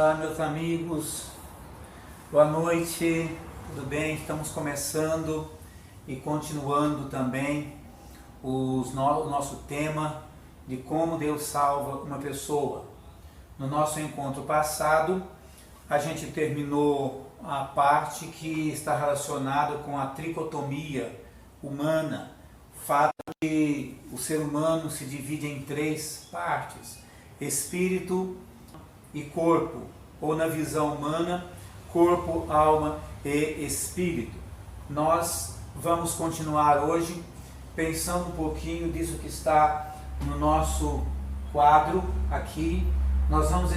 Olá, meus amigos, boa noite, tudo bem? Estamos começando e continuando também o nosso tema de como Deus salva uma pessoa. No nosso encontro passado, a gente terminou a parte que está relacionada com a tricotomia humana, o fato de o ser humano se divide em três partes: espírito e corpo, ou na visão humana, corpo, alma e espírito. Nós vamos continuar hoje pensando um pouquinho disso que está no nosso quadro aqui. Nós vamos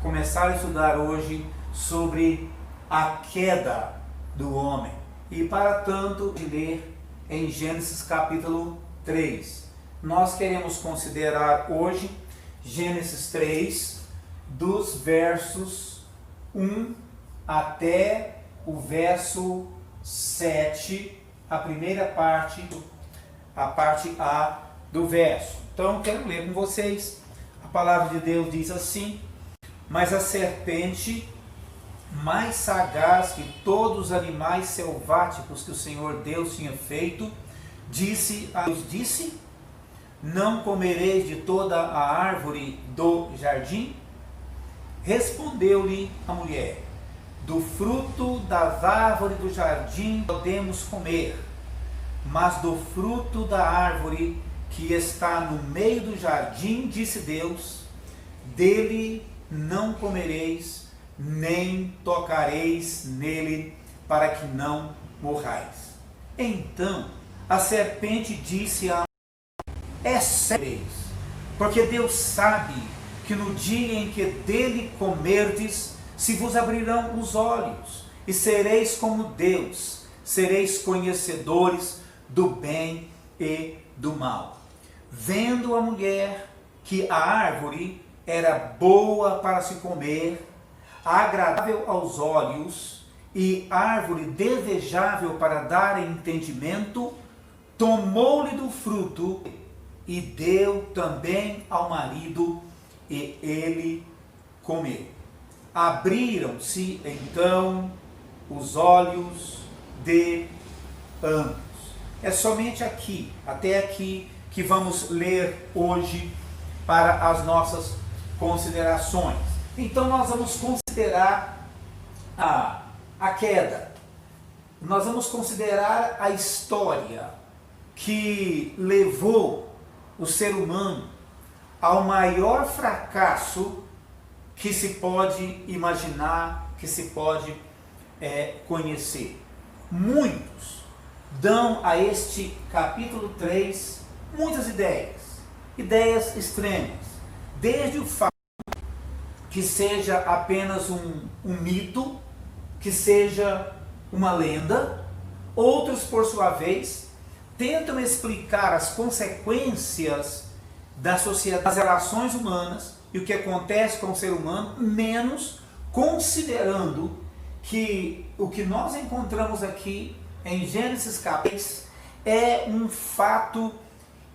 começar a estudar hoje sobre a queda do homem. E para tanto, de ler em Gênesis capítulo 3. Nós queremos considerar hoje Gênesis 3, dos versos 1 até o verso 7, a primeira parte, a parte A do verso. Então, quero ler com vocês. A palavra de Deus diz assim: mas a serpente, mais sagaz que todos os animais selváticos que o Senhor Deus tinha feito, disse: não comereis de toda a árvore do jardim? Respondeu-lhe a mulher: do fruto das árvores do jardim podemos comer, mas do fruto da árvore que está no meio do jardim, disse Deus, dele não comereis, nem tocareis nele, para que não morrais. Então a serpente disse a é sério, porque Deus sabe que no dia em que dele comerdes, se vos abrirão os olhos, e sereis como Deus, sereis conhecedores do bem e do mal. Vendo a mulher que a árvore era boa para se comer, agradável aos olhos, e árvore desejável para dar entendimento, tomou-lhe do fruto, e deu também ao marido, e ele comeu. Abriram-se então os olhos de ambos. É somente aqui, até aqui, que vamos ler hoje para as nossas considerações. Então nós vamos considerar a queda. Nós vamos considerar a história que levou o ser humano ao maior fracasso que se pode imaginar, que se pode conhecer. Muitos dão a este capítulo 3 muitas ideias extremas, desde o fato que seja apenas um mito, que seja uma lenda. Outros, por sua vez, tentam explicar as consequências da sociedade, das relações humanas e o que acontece com o ser humano, menos considerando que o que nós encontramos aqui em Gênesis capítulo 3 é um fato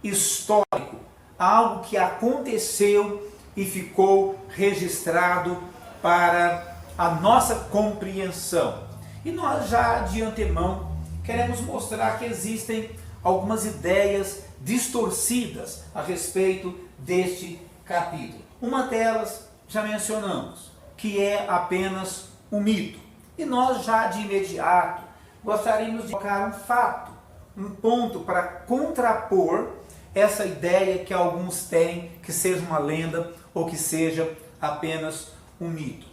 histórico, algo que aconteceu e ficou registrado para a nossa compreensão. E nós já de antemão queremos mostrar que existem algumas ideias distorcidas a respeito deste capítulo. Uma delas já mencionamos, que é apenas um mito. E nós já de imediato gostaríamos de colocar um fato, um ponto para contrapor essa ideia que alguns têm que seja uma lenda ou que seja apenas um mito.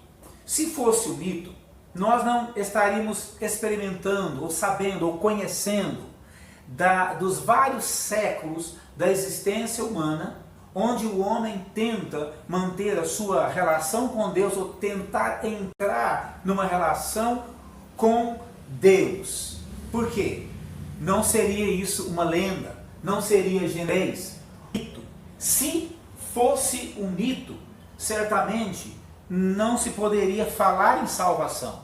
Se fosse um mito, nós não estaríamos experimentando, ou sabendo, ou conhecendo dos vários séculos da existência humana, onde o homem tenta manter a sua relação com Deus, ou tentar entrar numa relação com Deus. Por quê? Não seria isso uma lenda? Não seria Gênesis? Mito. Se fosse um mito, certamente não se poderia falar em salvação,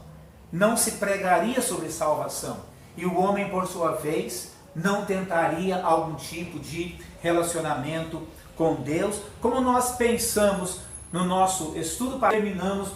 não se pregaria sobre salvação, e o homem, por sua vez, não tentaria algum tipo de relacionamento com Deus, como nós pensamos no nosso estudo, terminamos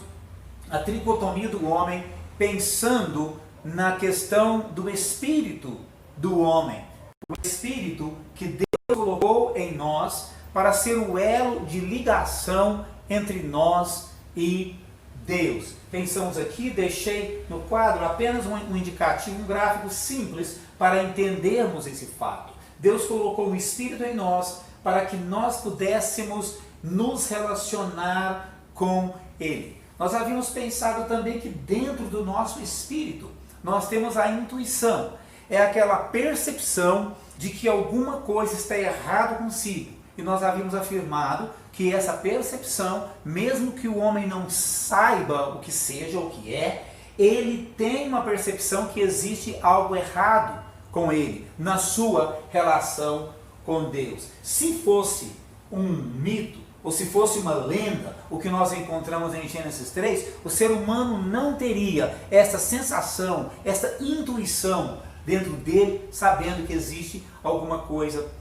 a tricotomia do homem pensando na questão do espírito do homem. O espírito que Deus colocou em nós para ser o elo de ligação entre nós e Deus. Pensamos aqui, deixei no quadro apenas um indicativo, um gráfico simples para entendermos esse fato. Deus colocou um espírito em nós para que nós pudéssemos nos relacionar com Ele. Nós havíamos pensado também que dentro do nosso espírito nós temos a intuição. É aquela percepção de que alguma coisa está errada consigo. E nós havíamos afirmado que essa percepção, mesmo que o homem não saiba o que seja ou o que é, ele tem uma percepção que existe algo errado com ele, na sua relação com Deus. Se fosse um mito, ou se fosse uma lenda, o que nós encontramos em Gênesis 3, o ser humano não teria essa sensação, essa intuição dentro dele, sabendo que existe alguma coisa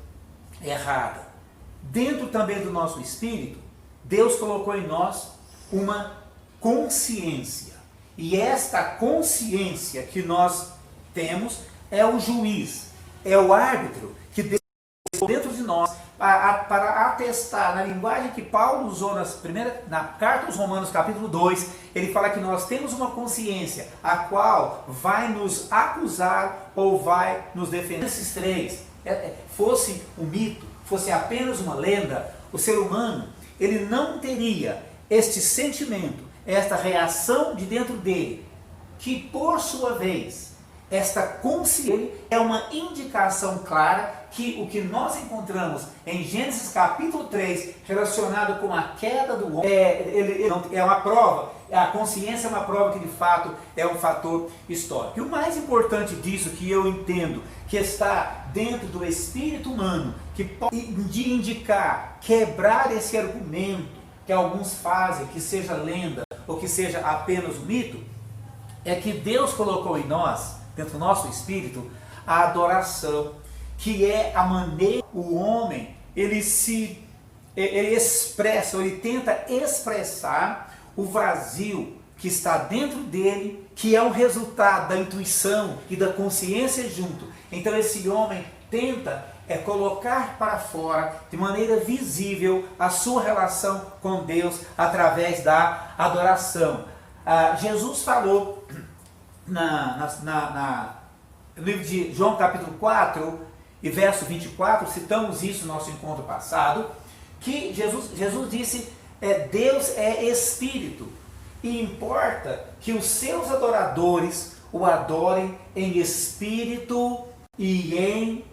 errada. Dentro também do nosso espírito, Deus colocou em nós uma consciência. E esta consciência que nós temos é o juiz, é o árbitro que Deus colocou dentro de nós para atestar, na linguagem que Paulo usou na carta aos Romanos, capítulo 2, ele fala que nós temos uma consciência a qual vai nos acusar ou vai nos defender. Esses três, fosse um mito, fosse apenas uma lenda, o ser humano ele não teria este sentimento, esta reação de dentro dele, que por sua vez, esta consciência é uma indicação clara que o que nós encontramos em Gênesis capítulo 3, relacionado com a queda do homem, é uma prova, a consciência é uma prova que de fato é um fator histórico. E o mais importante disso, que eu entendo, que está dentro do espírito humano, que pode indicar, quebrar esse argumento que alguns fazem, que seja lenda ou que seja apenas um mito, é que Deus colocou em nós, dentro do nosso espírito, a adoração, que é a maneira o homem ele expressa, ou ele tenta expressar o vazio que está dentro dele, que é o resultado da intuição e da consciência junto. Então esse homem tenta colocar para fora, de maneira visível, a sua relação com Deus através da adoração. Jesus falou no livro de João capítulo 4 e verso 24, citamos isso no nosso encontro passado, que Jesus disse, Deus é Espírito, e importa que os seus adoradores o adorem em espírito e em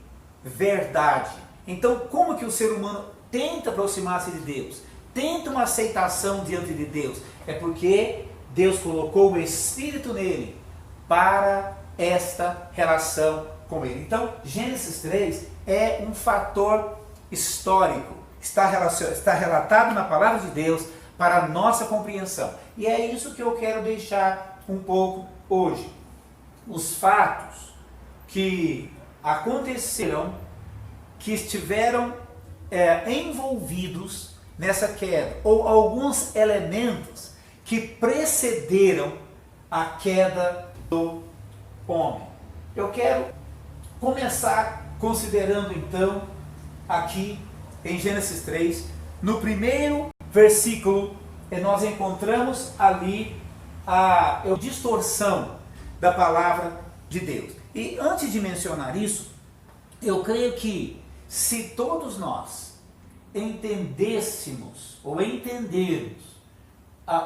verdade. Então, como que o ser humano tenta aproximar-se de Deus? Tenta uma aceitação diante de Deus? É porque Deus colocou o Espírito nele para esta relação com ele. Então, Gênesis 3 é um fator histórico, está relatado na palavra de Deus para a nossa compreensão. E é isso que eu quero deixar um pouco hoje. Os fatos que aconteceram, que estiveram envolvidos nessa queda, ou alguns elementos que precederam a queda do homem. Eu quero começar considerando então aqui em Gênesis 3, no primeiro versículo, nós encontramos ali a distorção da palavra de Deus. E antes de mencionar isso, eu creio que se todos nós entendêssemos ou entendermos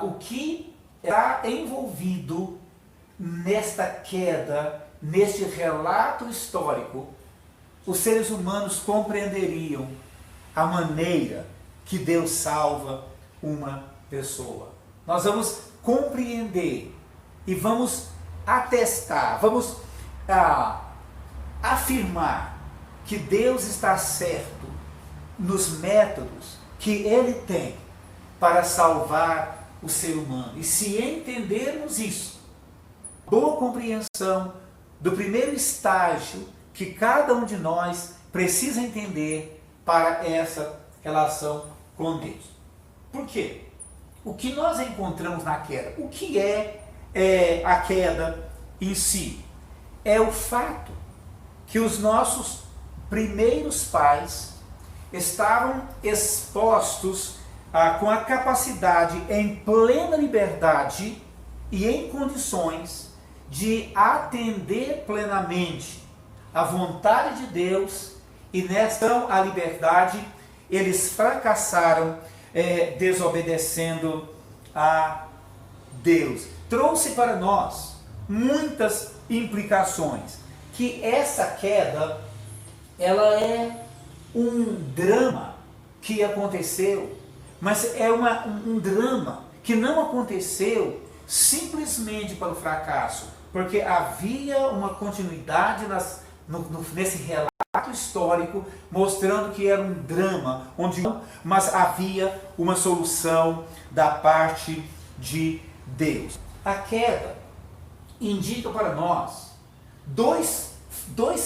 o que está envolvido nesta queda, neste relato histórico, os seres humanos compreenderiam a maneira que Deus salva uma pessoa. Nós vamos compreender e vamos atestar, vamos afirmar que Deus está certo nos métodos que Ele tem para salvar o ser humano. E se entendermos isso, boa compreensão do primeiro estágio que cada um de nós precisa entender para essa relação com Deus. Por quê? o que nós encontramos na queda? O que é a queda em si? É o fato que os nossos primeiros pais estavam expostos com a capacidade em plena liberdade e em condições de atender plenamente à vontade de Deus, e nessa a liberdade eles fracassaram desobedecendo a Deus. Trouxe para nós muitas implicações, que essa queda ela é um drama que aconteceu, mas é um drama que não aconteceu simplesmente pelo fracasso, porque havia uma continuidade nesse relato histórico mostrando que era um drama, mas havia uma solução da parte de Deus. A queda indica para nós dois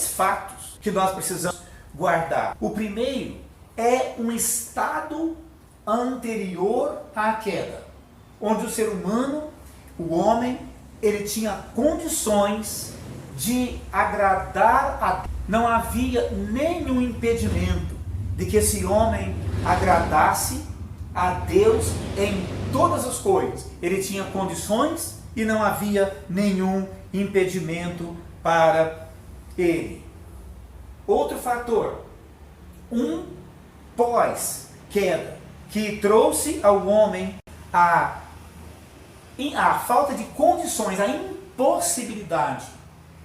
fatos que nós precisamos guardar. O primeiro é um estado anterior à queda, onde o ser humano, o homem, ele tinha condições de agradar a Deus. Não havia nenhum impedimento de que esse homem agradasse a Deus em todas as coisas. Ele tinha condições e não havia nenhum impedimento para ele. Outro fator, um pós-queda, que trouxe ao homem a falta de condições, a impossibilidade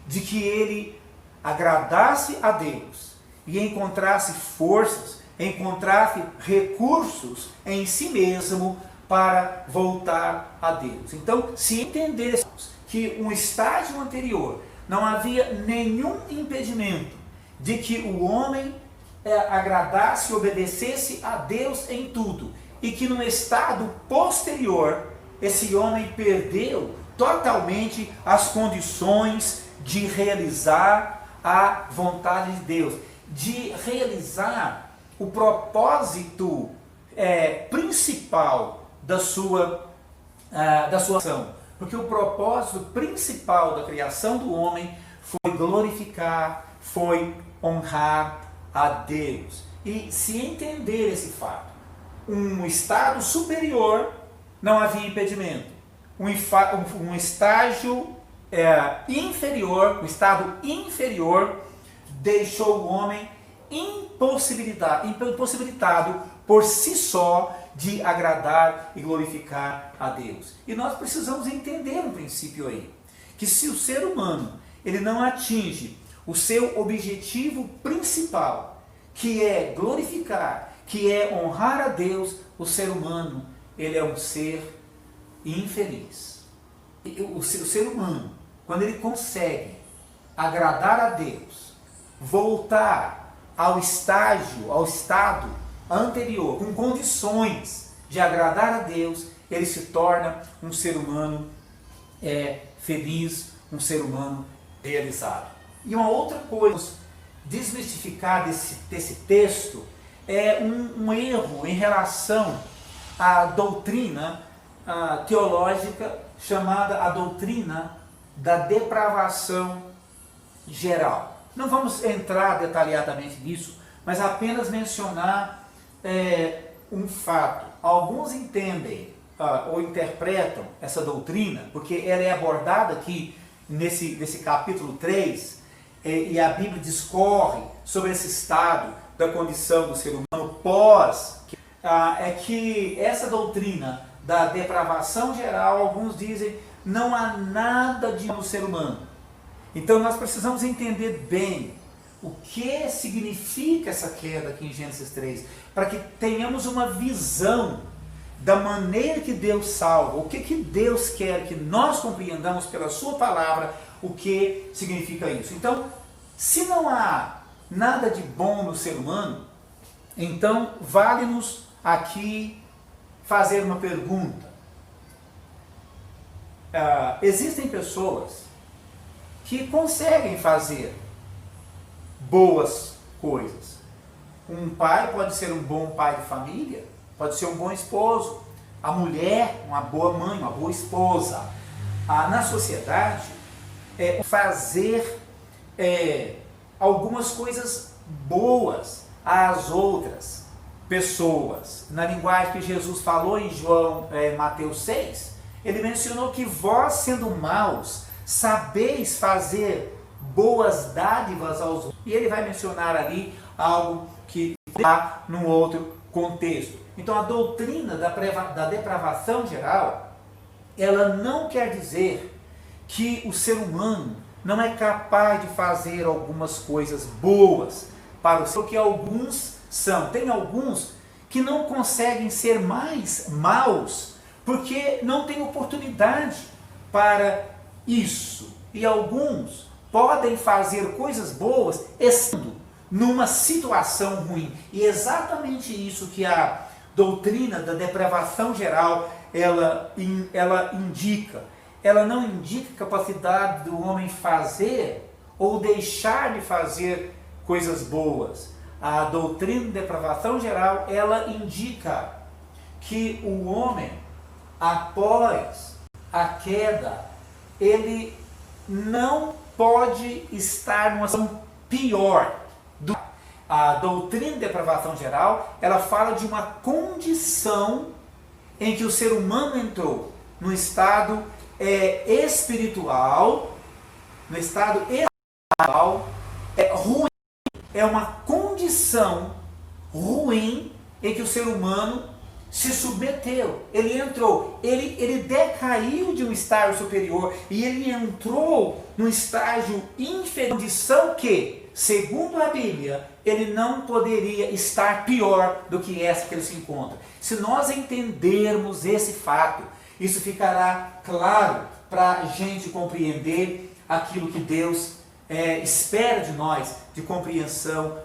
de que ele agradasse a Deus e encontrasse forças, encontrasse recursos em si mesmo para voltar a Deus. Então, se entendêssemos que um estágio anterior não havia nenhum impedimento de que o homem agradasse e obedecesse a Deus em tudo, e que no estado posterior esse homem perdeu totalmente as condições de realizar a vontade de Deus, de realizar o propósito principal da sua ação. Porque o propósito principal da criação do homem foi glorificar, foi honrar a Deus. E se entender esse fato, um estado superior não havia impedimento, um estágio inferior, um estado inferior deixou o homem impossibilitado por si só de agradar e glorificar a Deus. E nós precisamos entender um princípio aí, que se o ser humano ele não atinge o seu objetivo principal, que é glorificar, que é honrar a Deus, o ser humano ele é um ser infeliz. O ser humano, quando ele consegue agradar a Deus, voltar ao estado anterior, com condições de agradar a Deus, ele se torna um ser humano feliz, um ser humano realizado. E uma outra coisa, desmistificar desse texto, é um erro em relação à doutrina teológica chamada a doutrina da depravação geral. Não vamos entrar detalhadamente nisso, mas apenas mencionar um fato. Alguns entendem ou interpretam essa doutrina, porque ela é abordada aqui nesse capítulo 3, e a Bíblia discorre sobre esse estado da condição do ser humano pós, que essa doutrina da depravação geral, alguns dizem, não há nada de no ser humano. Então nós precisamos entender bem o que significa essa queda aqui em Gênesis 3, para que tenhamos uma visão da maneira que Deus salva, o que Deus quer que nós compreendamos pela sua palavra, o que significa isso. Então, se não há nada de bom no ser humano, então vale-nos aqui fazer uma pergunta. Existem pessoas que conseguem fazer boas coisas. Um pai pode ser um bom pai de família, pode ser um bom esposo, a mulher, uma boa mãe, uma boa esposa. Na sociedade, fazer algumas coisas boas às outras pessoas. Na linguagem que Jesus falou em Mateus 6, ele mencionou que vós, sendo maus, sabeis fazer boas dádivas aos outros. E ele vai mencionar ali algo que está num outro contexto. Então a doutrina da depravação geral, ela não quer dizer que o ser humano não é capaz de fazer algumas coisas boas para o seu, que alguns são. Tem alguns que não conseguem ser mais maus porque não têm oportunidade para isso. E alguns podem fazer coisas boas estando numa situação ruim. E é exatamente isso que a doutrina da depravação geral ela indica. Ela não indica a capacidade do homem fazer ou deixar de fazer coisas boas. A doutrina da depravação geral, ela indica que o homem, após a queda, ele não pode estar numa situação pior. A doutrina da depravação geral, ela fala de uma condição em que o ser humano entrou no estado espiritual, ruim. É uma condição ruim em que o ser humano se submeteu. Ele entrou, ele decaiu de um estágio superior e ele entrou num estágio inferior, condição que, segundo a Bíblia, ele não poderia estar pior do que essa que ele se encontra. Se nós entendermos esse fato, isso ficará claro para a gente compreender aquilo que Deus espera de nós, de compreensão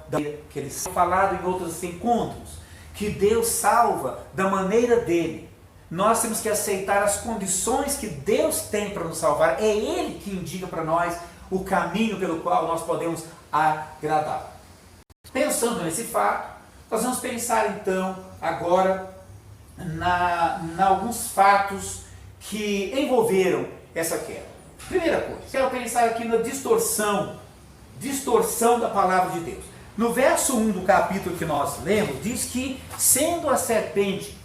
que Ele falado em outros encontros, que Deus salva da maneira dele. Nós temos que aceitar as condições que Deus tem para nos salvar. É Ele que indica para nós o caminho pelo qual nós podemos agradar. Pensando nesse fato, nós vamos pensar então agora alguns fatos que envolveram essa queda. Primeira coisa, quero pensar aqui na distorção da palavra de Deus. No verso 1 do capítulo que nós lemos, diz que, sendo a serpente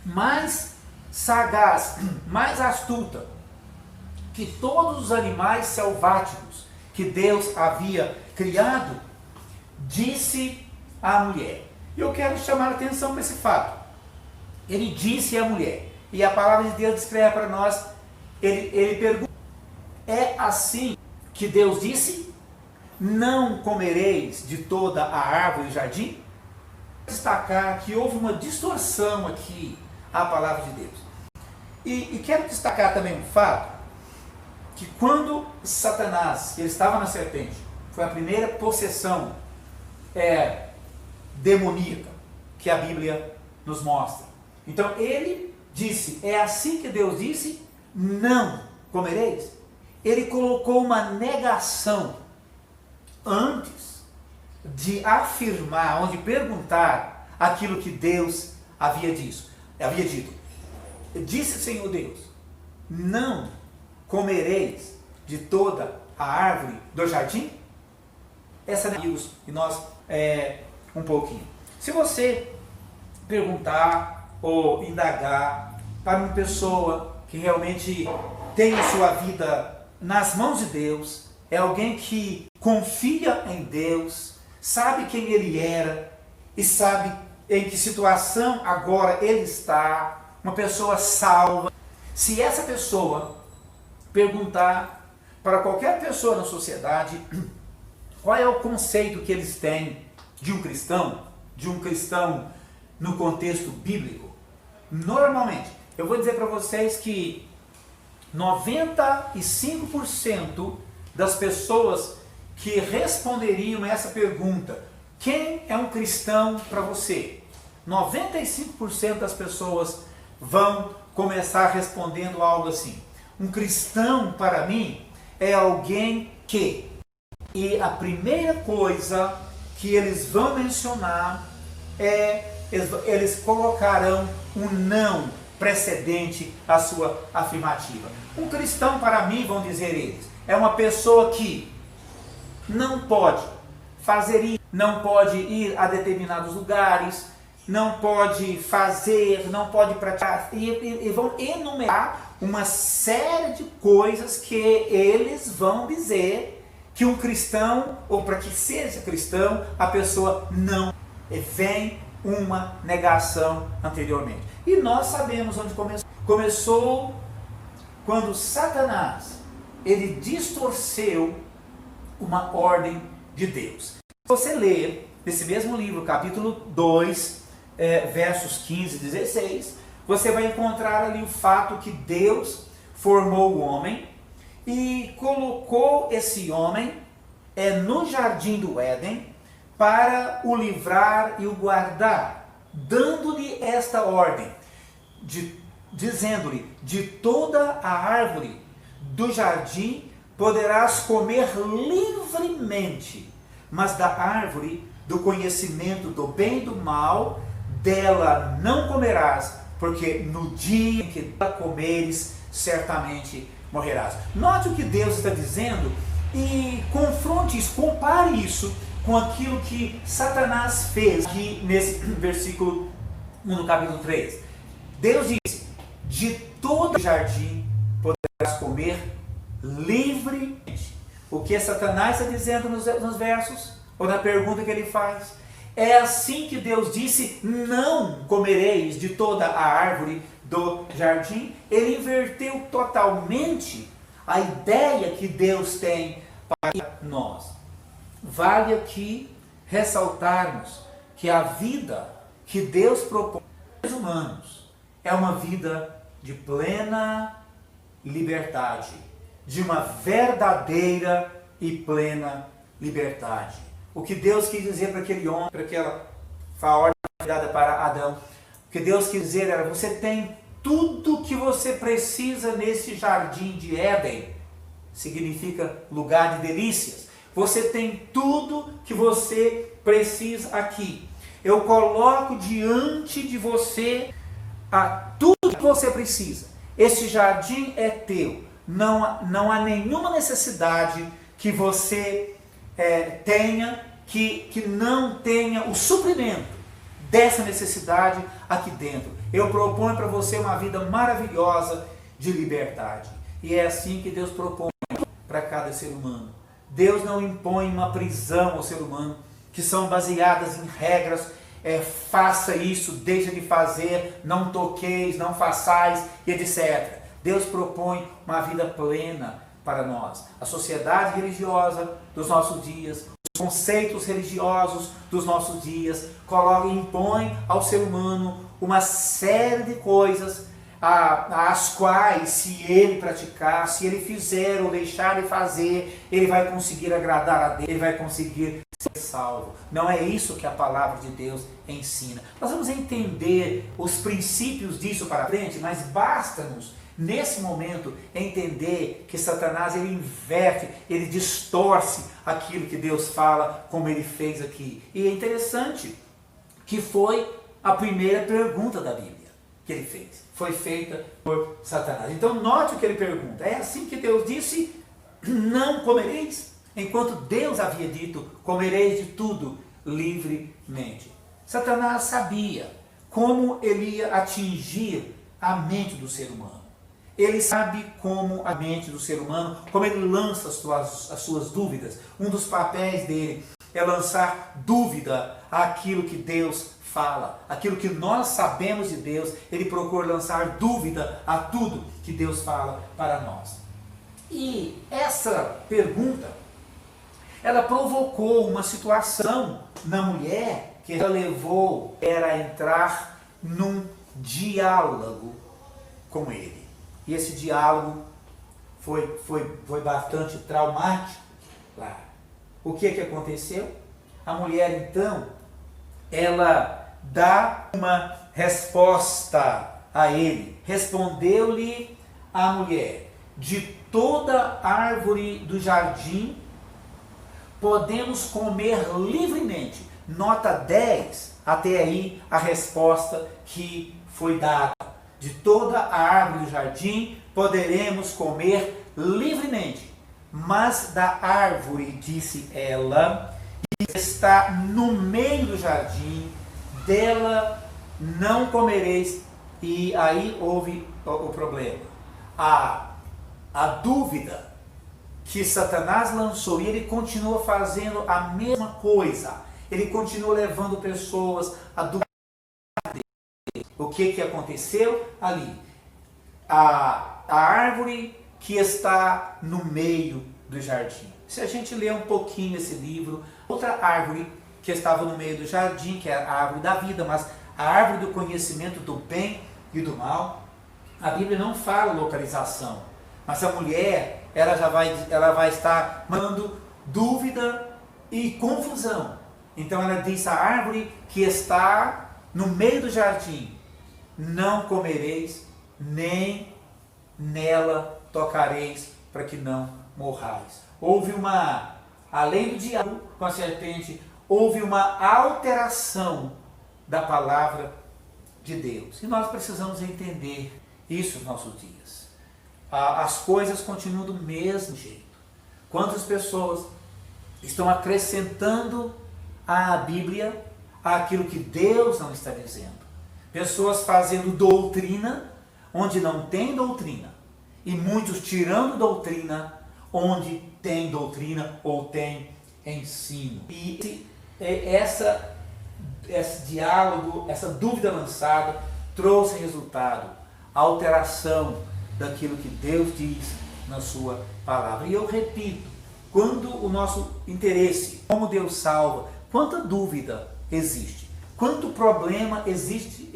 mais sagaz, mais astuta que todos os animais selváticos que Deus havia criado, disse à mulher. E eu quero chamar a atenção para esse fato. Ele disse à mulher, e a palavra de Deus descreve para nós, ele pergunta, é assim que Deus disse? Não comereis de toda a árvore do jardim? Destacar que houve uma distorção aqui à palavra de Deus. E quero destacar também um fato, que quando Satanás, ele estava na serpente, foi a primeira possessão demoníaca que a Bíblia nos mostra. Então ele disse, é assim que Deus disse, não comereis. Ele colocou uma negação antes de afirmar, ou de perguntar aquilo que Deus havia dito. Disse o Senhor Deus, não comereis de toda a árvore do jardim? Essa é amigos, e nós um pouquinho. Se você perguntar ou indagar para uma pessoa que realmente tem a sua vida nas mãos de Deus, é alguém que confia em Deus, sabe quem Ele era e sabe em que situação agora Ele está, uma pessoa salva. Se essa pessoa perguntar para qualquer pessoa na sociedade qual é o conceito que eles têm de um cristão no contexto bíblico, normalmente, eu vou dizer para vocês que 95% das pessoas que responderiam essa pergunta, quem é um cristão para você? 95% das pessoas vão começar respondendo algo assim. Um cristão para mim é alguém que... E a primeira coisa que eles vão mencionar eles colocarão um não precedente à sua afirmativa. Um cristão, para mim, vão dizer eles, é uma pessoa que não pode fazer isso, não pode ir a determinados lugares, não pode fazer, não pode praticar, e vão enumerar uma série de coisas que eles vão dizer que um cristão, ou para que seja cristão, a pessoa não vem uma negação anteriormente. E nós sabemos onde começou. Começou quando Satanás, ele distorceu uma ordem de Deus. Se você ler nesse mesmo livro, capítulo 2, versos 15 e 16, você vai encontrar ali o fato que Deus formou o homem e colocou esse homem no jardim do Éden para o livrar e o guardar, dando-lhe esta ordem, dizendo-lhe, de toda a árvore do jardim poderás comer livremente, mas da árvore do conhecimento do bem e do mal, dela não comerás, porque no dia em que dela comeres, certamente morrerás. Note o que Deus está dizendo e confronte isso, compare isso com aquilo que Satanás fez aqui nesse versículo 1 do capítulo 3. Deus disse, de todo o jardim poderás comer livremente. O que Satanás está dizendo nos versos, ou na pergunta que ele faz? É assim que Deus disse, não comereis de toda a árvore do jardim. Ele inverteu totalmente a ideia que Deus tem para nós. Vale aqui ressaltarmos que a vida que Deus propõe aos humanos é uma vida de plena liberdade, de uma verdadeira e plena liberdade. O que Deus quis dizer para aquele homem, para aquela ordem dada para Adão, o que Deus quis dizer era, você tem tudo que você precisa nesse jardim de Éden, significa lugar de delícias. Você tem tudo que você precisa aqui. Eu coloco diante de você tudo que você precisa. Esse jardim é teu. Não há nenhuma necessidade que você tenha, que não tenha o suprimento dessa necessidade aqui dentro. Eu proponho para você uma vida maravilhosa de liberdade. E é assim que Deus propõe para cada ser humano. Deus não impõe uma prisão ao ser humano, que são baseadas em regras, faça isso, deixa de fazer, não toqueis, não façais, etc. Deus propõe uma vida plena para nós. A sociedade religiosa dos nossos dias, os conceitos religiosos dos nossos dias, impõem ao ser humano uma série de coisas as quais, se ele praticar, se ele fizer ou deixar de fazer, ele vai conseguir agradar a Deus, ele vai conseguir ser salvo. Não é isso que a palavra de Deus ensina. Nós vamos entender os princípios disso para frente, mas basta-nos, nesse momento, entender que Satanás ele inverte, ele distorce aquilo que Deus fala, como ele fez aqui. E é interessante que foi a primeira pergunta da Bíblia que ele fez. Foi feita por Satanás. Então note o que ele pergunta. É assim que Deus disse, não comereis? Enquanto Deus havia dito, comereis de tudo livremente. Satanás sabia como ele ia atingir a mente do ser humano. Ele sabe como a mente do ser humano, como ele lança as suas dúvidas. Um dos papéis dele é lançar dúvida àquilo que Deus fala, aquilo que nós sabemos de Deus. Ele procura lançar dúvida a tudo que Deus fala para nós. E essa pergunta, ela provocou uma situação na mulher que ela levou a entrar num diálogo com ele. E esse diálogo foi bastante traumático. Claro. O que aconteceu? A mulher então, ela dá uma resposta a ele. Respondeu-lhe a mulher, de toda árvore do jardim podemos comer livremente. Nota 10, até aí a resposta que foi dada. de toda a árvore do jardim poderemos comer livremente, mas da árvore, disse ela, que está no meio do jardim, dela não comereis. E aí houve o problema. A dúvida que Satanás lançou, e ele continua fazendo a mesma coisa. Ele continua levando pessoas a duvidar dele. O que aconteceu ali? A árvore que está no meio do jardim. Se a gente ler um pouquinho esse livro, outra árvore que estava no meio do jardim, que é a árvore da vida, mas a árvore do conhecimento do bem e do mal, a Bíblia não fala localização, mas a mulher, ela vai estar mandando dúvida e confusão. Então ela diz: a árvore que está no meio do jardim, não comereis, nem nela tocareis, para que não morrais. Além do diálogo com a serpente, houve uma alteração da palavra de Deus. E nós precisamos entender isso nos nossos dias. As coisas continuam do mesmo jeito. Quantas pessoas estão acrescentando à Bíblia aquilo que Deus não está dizendo? Pessoas fazendo doutrina onde não tem doutrina. E muitos tirando doutrina onde tem doutrina ou tem ensino. E esse diálogo, essa dúvida lançada, trouxe resultado, a alteração daquilo que Deus diz na sua palavra. E eu repito, quando o nosso interesse, como Deus salva, quanta dúvida existe, quanto problema existe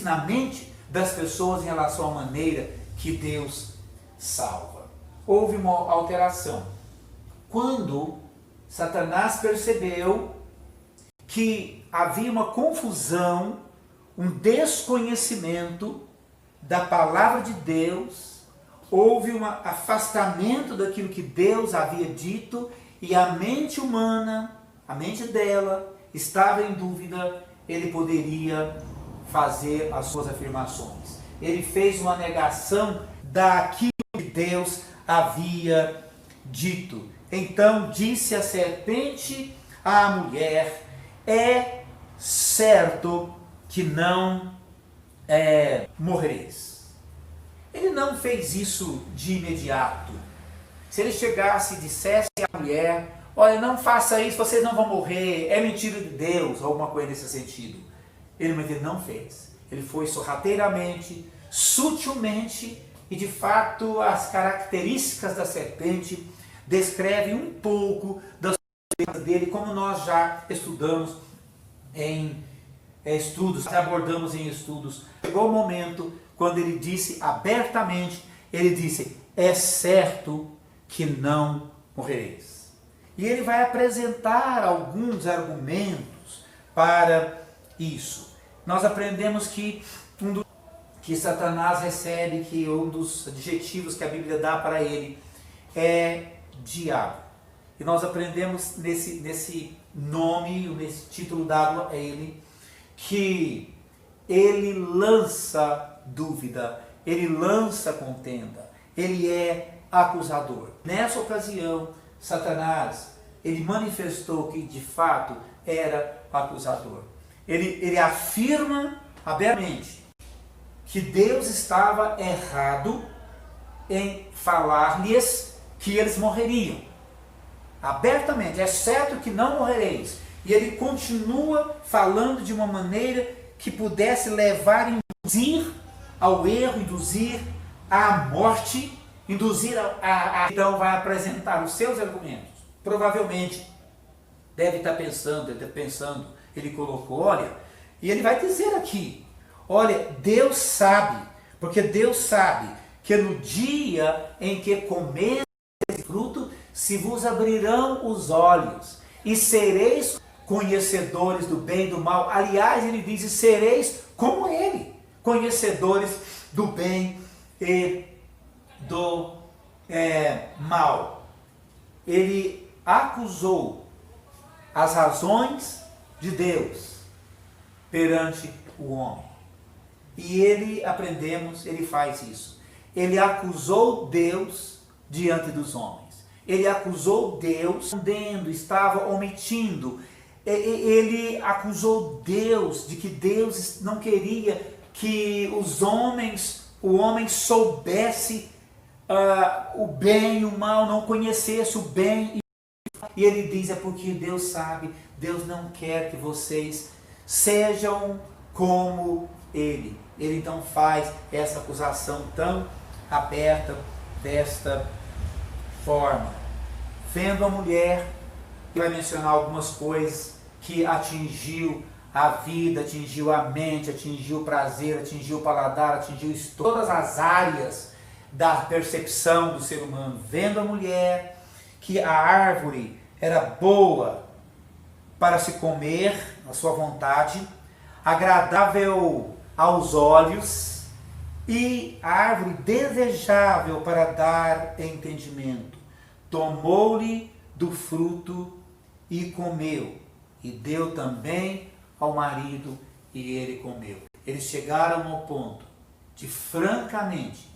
na mente das pessoas em relação à maneira que Deus salva. Houve uma alteração. Quando Satanás percebeu que havia uma confusão, um desconhecimento da palavra de Deus, houve um afastamento daquilo que Deus havia dito, e a mente humana, a mente dela, estava em dúvida, ele poderia fazer as suas afirmações. Ele fez uma negação daquilo que Deus havia dito. Então disse a serpente à mulher: é certo que não morrereis. Ele não fez isso de imediato. Se ele chegasse e dissesse à mulher: olha, não faça isso, vocês não vão morrer, é mentira de Deus, alguma coisa nesse sentido. Ele não fez. Ele foi sorrateiramente, sutilmente, e de fato as características da serpente descrevem um pouco da sua dele, como nós já estudamos em estudos, abordamos em estudos. Chegou o momento quando ele disse abertamente, ele disse: é certo que não morrereis. E ele vai apresentar alguns argumentos para isso. Nós aprendemos que Satanás recebe, que um dos adjetivos que a Bíblia dá para ele é diabo. E nós aprendemos nesse nome, nesse título dado a ele, que ele lança dúvida, ele lança contenda, ele é acusador. Nessa ocasião, Satanás, ele manifestou que de fato era acusador. Ele afirma abertamente que Deus estava errado em falar-lhes que eles morreriam. Abertamente, é certo que não morrereis. E ele continua falando de uma maneira que pudesse levar, induzir ao erro, induzir à morte, induzir Então vai apresentar os seus argumentos. Provavelmente deve estar pensando, ele colocou, olha, e ele vai dizer aqui, olha, Deus sabe, porque Deus sabe que no dia em que comereis esse fruto, se vos abrirão os olhos e sereis conhecedores do bem e do mal. Aliás, ele diz: e sereis como ele, conhecedores do bem e do mal. Ele acusou as razões de Deus perante o homem. E ele, aprendemos, ele faz isso. Ele acusou Deus diante dos homens. Ele acusou Deus, escondendo, estava omitindo. Ele acusou Deus de que Deus não queria que o homem soubesse o bem e o mal, não conhecesse o bem. E ele diz, é porque Deus sabe, Deus não quer que vocês sejam como Ele. Ele então faz essa acusação tão aberta desta forma. Vendo a mulher, ele vai mencionar algumas coisas que atingiu a vida, atingiu a mente, atingiu o prazer, atingiu o paladar, atingiu todas as áreas da percepção do ser humano. Vendo a mulher, que a árvore era boa para se comer, à sua vontade, agradável aos olhos e a árvore desejável para dar entendimento. Tomou-lhe do fruto e comeu, e deu também ao marido, e ele comeu. Eles chegaram ao ponto de francamente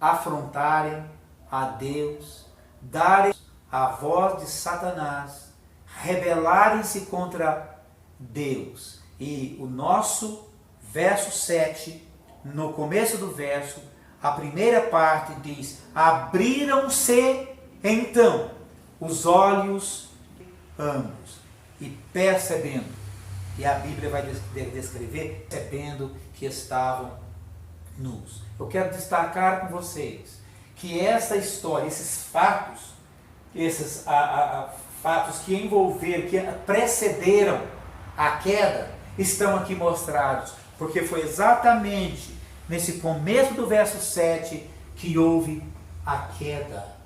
afrontarem a Deus, darem a voz de Satanás, rebelarem-se contra Deus. E o nosso verso 7, no começo do verso, a primeira parte diz: abriram-se então os olhos ambos, e percebendo, e a Bíblia vai descrever, percebendo que estavam nus. Eu quero destacar com vocês que essa história, esses fatos que envolveram, que precederam a queda, estão aqui mostrados, porque foi exatamente nesse começo do verso 7 que houve a queda.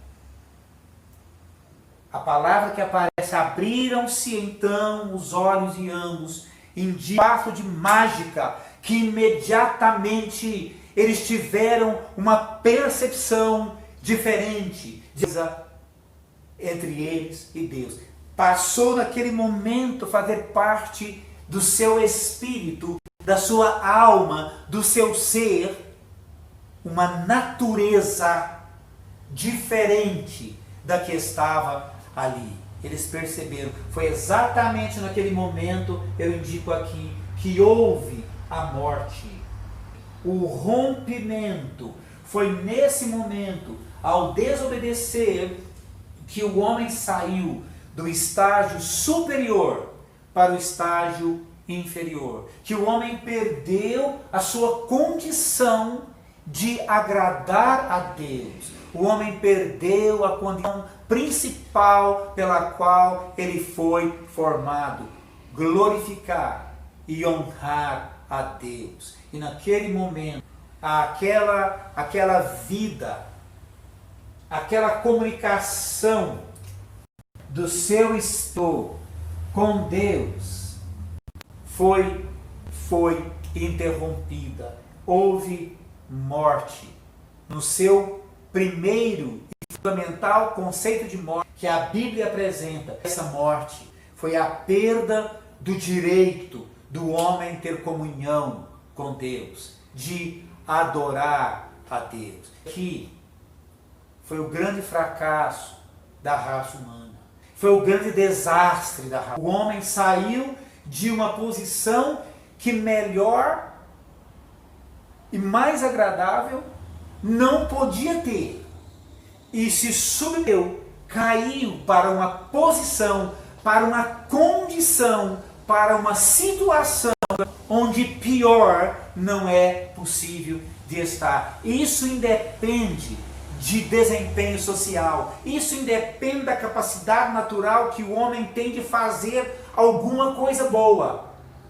A palavra que aparece, abriram-se então os olhos de ambos, indica um ato de mágica, que imediatamente eles tiveram uma percepção diferente entre eles e Deus. Passou naquele momento a fazer parte do seu espírito, da sua alma, do seu ser, uma natureza diferente da que estava ali. Eles perceberam, foi exatamente naquele momento, eu indico aqui, que houve a morte. O rompimento foi nesse momento, ao desobedecer, que o homem saiu do estágio superior para o estágio inferior. Que o homem perdeu a sua condição de agradar a Deus. O homem perdeu a condição principal pela qual ele foi formado: glorificar e honrar a Deus. E naquele momento, aquela vida, aquela comunicação do seu estou com Deus foi interrompida. Houve morte. No seu primeiro e fundamental conceito de morte que a Bíblia apresenta, essa morte foi a perda do direito do homem ter comunhão com Deus, de adorar a Deus. Que foi o grande fracasso da raça humana. Foi o grande desastre da raça. O homem saiu de uma posição que melhor e mais agradável não podia ter. E se submeteu, caiu para uma posição, para uma condição, para uma situação onde pior não é possível de estar. Isso independe de desempenho social. Isso independe da capacidade natural que o homem tem de fazer alguma coisa boa.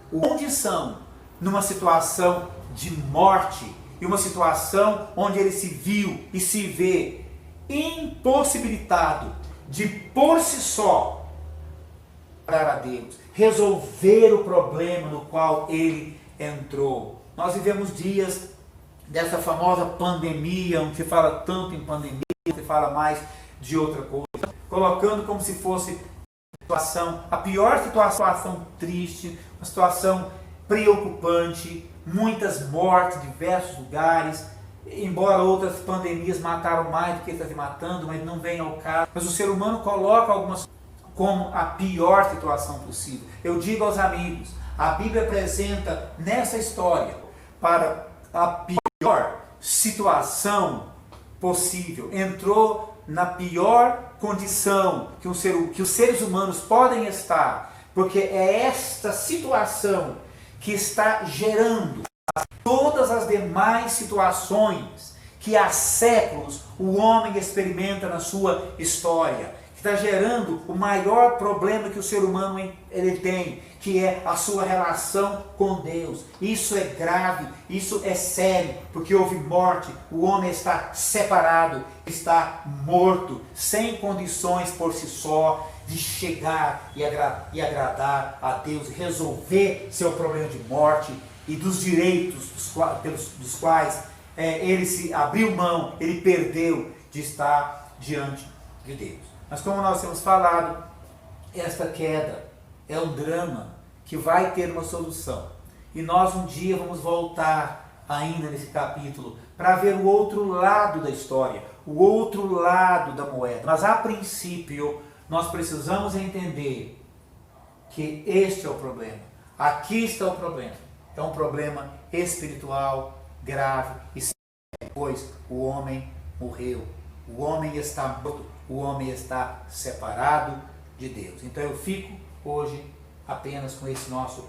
A condição numa situação de morte e uma situação onde ele se viu e se vê impossibilitado de por si só para Deus, resolver o problema no qual ele entrou. Nós vivemos dias dessa famosa pandemia, onde se fala tanto em pandemia, se fala mais de outra coisa, colocando como se fosse a pior situação triste, uma situação preocupante, muitas mortes em diversos lugares, embora outras pandemias mataram mais do que está se matando, mas não vem ao caso. Mas o ser humano coloca algumas como a pior situação possível. Eu digo aos amigos, a Bíblia apresenta nessa história para a pior situação possível. Entrou na pior condição que os seres humanos podem estar, porque é esta situação que está gerando todas as demais situações que há séculos o homem experimenta na sua história, que está gerando o maior problema que o ser humano ele tem, que é a sua relação com Deus. Isso é grave, isso é sério, porque houve morte, o homem está separado, está morto, sem condições por si só de chegar e agradar a Deus, resolver seu problema de morte e dos direitos dos quais ele se abriu mão, ele perdeu de estar diante de Deus. Mas como nós temos falado, esta queda é um drama que vai ter uma solução. E nós um dia vamos voltar ainda nesse capítulo para ver o outro lado da história, o outro lado da moeda. Mas a princípio, nós precisamos entender que este é o problema. Aqui está o problema. É um problema espiritual grave e sério, pois o homem morreu. O homem está morto, o homem está separado de Deus. Então eu fico hoje apenas com esse nosso